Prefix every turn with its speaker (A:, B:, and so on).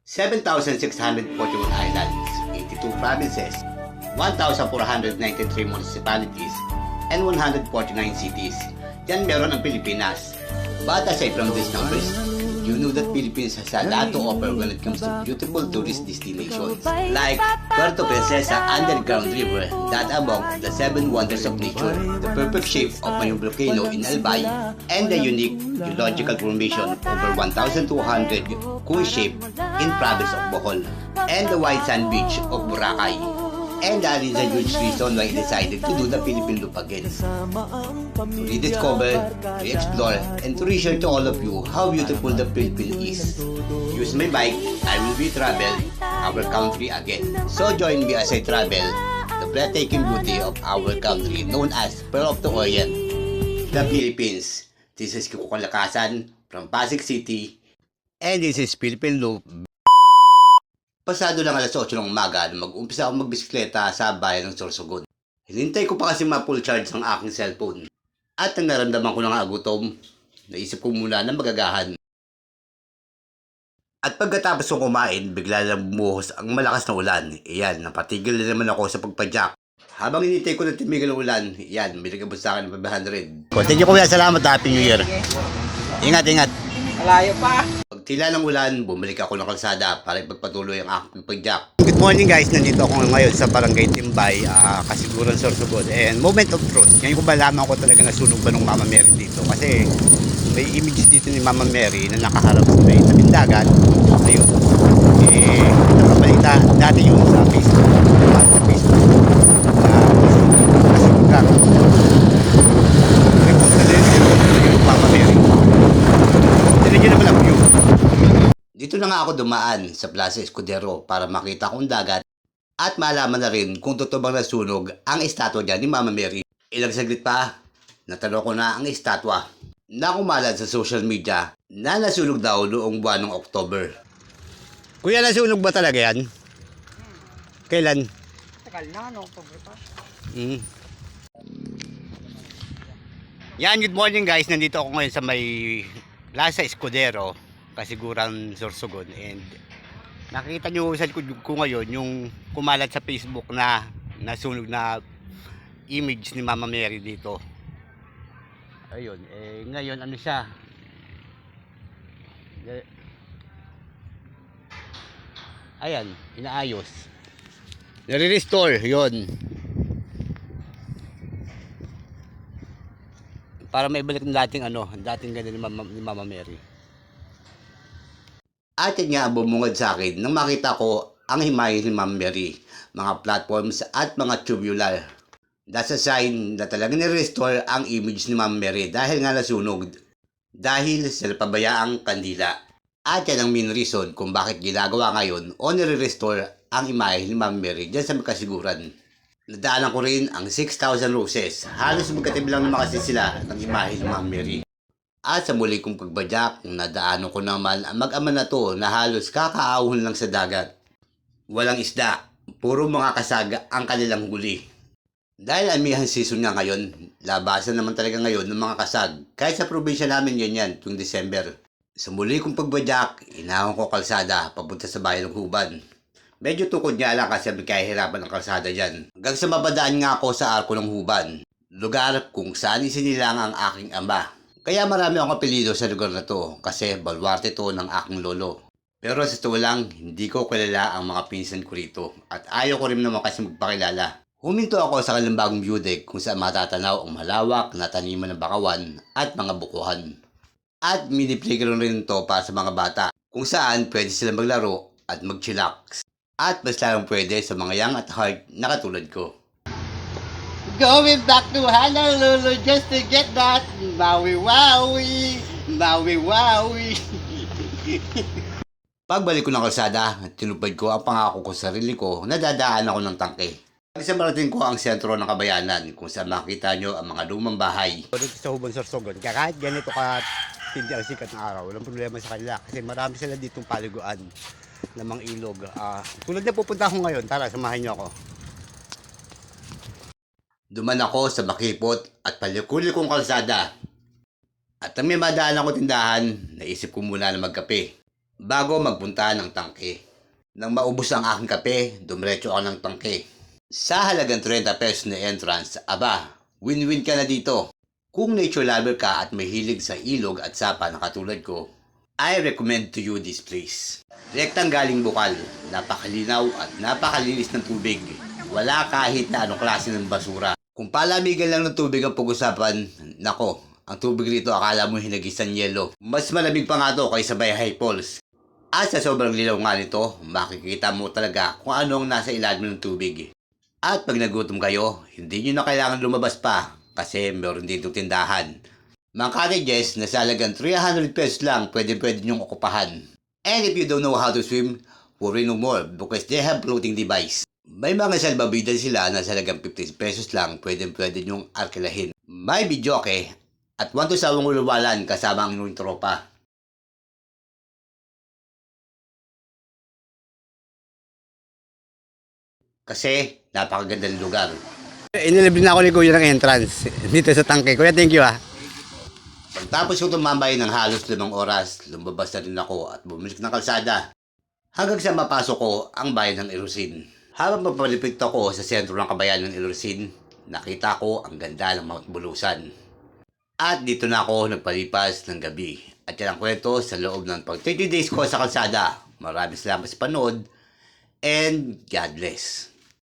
A: 7,641 islands, 82 provinces, 1,493 municipalities, and 149 cities. Yan meron ang Pilipinas. But aside from these numbers, you know that Philippines has a lot to offer when it comes to beautiful tourist destinations like Puerto Princesa Underground River, that among the 7 wonders of nature, the perfect shape of Mayong volcano in Albay, and the unique geological formation over 1,200 cone shape in province of Bohol, and the white sand beach of Boracay. And that is a huge reason why I decided to do the Philippine Loop again. To rediscover, to explore, and to reshare to all of you how beautiful the Philippines is. Use my bike, I will be travel our country again. So join me as I travel the breathtaking beauty of our country known as Pearl of the Orient, the Philippines. This is Kiko Kalakasan from Pasig City, and this is Philippine Loop. Pasado lang alas 8 ng umaga na mag-umpisa ako magbisikleta sa bayan ng Sorsogon. Hinintay ko pa kasi ma-full charge ang aking cellphone. At nang naramdaman ko na nga gutom, naisip ko muna na magagahan. At pagkatapos kong kumain, bigla lang bumuhos ang malakas na ulan. Iyan, napatigil na naman ako sa pagpadyak. Habang hinintay ko na tumigil ang ulan, iyan, may nagabot sa akin ng 500. Thank you kuya, salamat. Happy New Year. Ingat, ingat.
B: Malayo pa.
A: Pag tila ng ulan, bumalik ako ng kalsada para ipagpatuloy ang aking pagpadyak. Good morning guys, nandito ako ngayon sa Barangay Timbay, Kasiguran, Sorsogon. And moment of truth, ngayon ko malaman ko talaga nasunog ba ng Mama Mary dito. Kasi may image dito ni Mama Mary na nakaharap sa may tabing dagat. Ayun. Nakabalita dati yun sa Facebook. Sa Facebook. Nasunog ka. Mama Mary. Tignan nyo naman ang view. Dito na nga ako dumaan sa Plaza Escudero para makita kong dagat at malaman na rin kung totoo bang nasunog ang estatwa dyan ni Mama Mary. Ilang saglit pa, natanong ko na ang estatwa na kumalat sa social media na nasunog daw noong buwan ng October. Kuya, nasunog ba talaga yan? Kailan?
B: Tagal na, no? October pa.
A: Yan, good morning guys. Nandito ako ngayon sa may Plaza Escudero, Kasiguran, Sorsogon, and nakita nyo sa likod ko ngayon yung kumalat sa Facebook na nasunog na image ni Mama Mary dito. Ayun, ngayon ano siya, ayan, inaayos, nare-restore yun para maibalik ng dating dating ganda ni Mama Mary. At yan nga bumungad sa akin nang makita ko ang himay ni Mama Mary, mga platforms at mga tubular. That's a sign na talagang nirestore ang image ni Mama Mary dahil nga nasunog. Dahil sa napabayaang kandila. At yan ang main reason kung bakit ginagawa ngayon o nire-restore ang imahe ni Mama Mary dyan sa Kasiguran. Nadaanan ko rin ang 6,000 roses. Halos magkatabi lang naman kasi sila ng imahe ni Mama Mary. At sa muli kong pagbadyak, nadaanan ko naman ang mag-ama na to na halos kakaahon lang sa dagat. Walang isda, puro mga kasag ang kanilang huli. Dahil amihan season nga ngayon, labasan naman talaga ngayon ng mga kasag. Kahit sa probinsya namin ganyan tuwing December. Sa muli kong pagbadyak, inahon ko kalsada papunta sa bayan ng Huban. Medyo tukod nga lang kasi may kahihirapan ng kalsada dyan. Hanggang sa mabadaan nga ako sa arko ng Huban, lugar kung saan isinilang ang aking ama. Kaya marami akong apelido sa lugar na to kasi baluarte to ng aking lolo. Pero sa totoo lang, hindi ko kilala ang mga pinsan ko rito at ayaw ko rin naman kasi magpakilala. Huminto ako sa Kalambagong View Deck kung saan matatanaw ang malawak na taniman ng bakawan at mga bukuhan. At mini playground rin to para sa mga bata kung saan pwede sila maglaro at mag-chillax. At mas larang pwede sa mga young at heart na katulad ko. Going back to Honolulu just to get that Maui Wowie, Maui Wowie. Pagbalik ko ng kalsada, tinupad ko ang pangako ko sa sarili ko na dadaan ako ng tangke. Isang marating ko ang sentro ng Kabayanan kung saan makita nyo ang mga lumang bahay. Dito sa Huban, Sorsogon, kahit ganito ka tindi ang sikat ng araw, walang problema sa kanila kasi marami sila ditong paliguan ng mga ilog. Tulad na pupunta ako ngayon, tara samahan nyo ako. Duman ako sa makipot at palikul-kong kalsada. At nang may madaan ako tindahan, naisip ko muna na magkape. bago magpunta ng tangke. Nang maubos ang aking kape, dumiretso ako ng tangke. Sa halagang 30 pesos na entrance, aba, win-win ka na dito. Kung nature lover ka at mahilig sa ilog at sapa na katulad ko, I recommend to you this place. Rektang galing bukal, napakalinaw at napakalinis ng tubig. Wala kahit na anong klase ng basura. Kung palamigan lang ng tubig ang pag-usapan, nako, ang tubig rito akala mo hinagisan yelo. Mas malamig pa nga to kaysa Bayahay Falls. At sa sobrang lilaw nga nito, makikita mo talaga kung ano ang nasa ilalim ng tubig. At pag nagutom kayo, hindi nyo na kailangan lumabas pa kasi meron dito tindahan. Mga cottages na sa halagang 300 pesos lang pwede nyong okupahan. And if you don't know how to swim, worry no more because they have floating device. May mga salbabidan sila na sa halagang 50 pesos lang pwede nyong arkilahin. May videoke at 1 to sawang uluwalan kasama ang inyong tropa. Kasi napakaganda ng lugar. Inilibre na ako ni Kuya ng entrance dito sa tangke. Kuya, thank you ah. Pagtapos ko tumambay ng halos 5 oras, lumabas na rin ako at bumalik ng kalsada. Hanggang sa mapasok ko ang bayan ng Ilosin. Habang papalipit ako sa sentro ng kabayan ng Ilosin, nakita ko ang ganda ng Mount Bulusan. At dito na ako nagpalipas ng gabi. At yan ang kwento sa loob ng pag 30 days ko sa kalsada. Maraming salamat sa panood and God bless.